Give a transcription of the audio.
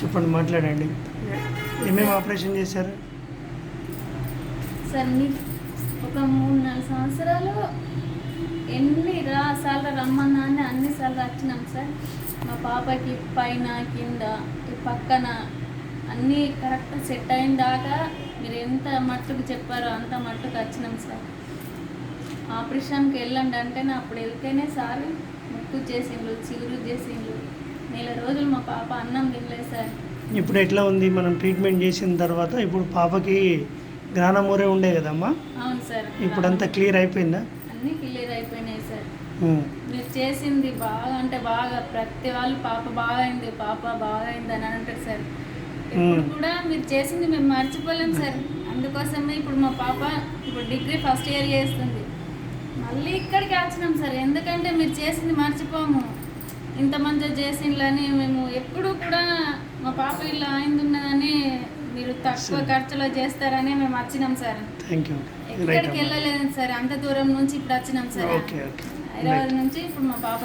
చెప్పండి, మాట్లాడండి. ఏమేమి ఆపరేషన్ చేశారు? సార్ ఒక 3-4 సంవత్సరాలు సార్లు రమ్మన్నా అని అన్నిసార్లు వచ్చినాం సార్. మా పాపకి పైన కింద ఈ పక్కన అన్నీ కరెక్ట్ సెట్ అయిన దాకా మీరు ఎంత మట్టుకు చెప్పారో అంత మట్టుకు వచ్చినాం సార్. ఆపరేషన్కి వెళ్ళండి అంటే అప్పుడు వెళ్తేనే సార్ ముక్కు చేసిండ్రు, చిగురు చేసిండ్రు. 1 రోజులు మా పాప అన్నం తినలేదు సార్. ఇప్పుడు ఎట్లా ఉంది? మనం ట్రీట్మెంట్ చేసిన తర్వాత ఇప్పుడు పాపకి జ్ఞానమూరే ఉండే కదమ్మా, అవును సార్. ఇప్పుడంతా క్లియర్ అయిపోయిందా? అన్నీ క్లియర్ అయిపోయినాయి సార్. ఉమ్. మీరు చేసింది బాగా అంటే బాగా, ప్రతి వాళ్ళు పాప బాగా అయింది, పాప బాగా అయింది అని అంటారు సార్. ఇప్పుడు కూడా మీరు చేసింది మేము మర్చిపోలేం సార్. అందుకోసమే ఇప్పుడు మా పాప ఇప్పుడు డిగ్రీ ఫస్ట్ ఇయర్ చేస్తుంది. మళ్ళీ ఇక్కడికి వచ్చినాం సార్, ఎందుకంటే మీరు చేసింది మర్చిపోము. ఇంత మంచిగా చేసిండ్లని మేము ఎప్పుడు కూడా మా పాప ఇలా అయింది ఉన్నదని మీరు తక్కువ ఖర్చులో చేస్తారని మేము వచ్చినాం సార్. Thank you. ఎక్కడికి వెళ్ళలేదు సార్, అంత దూరం నుంచి ఇప్పుడు వచ్చినాం సార్. Okay okay. హైదరాబాద్ నుంచి ఇప్పుడు మా పాప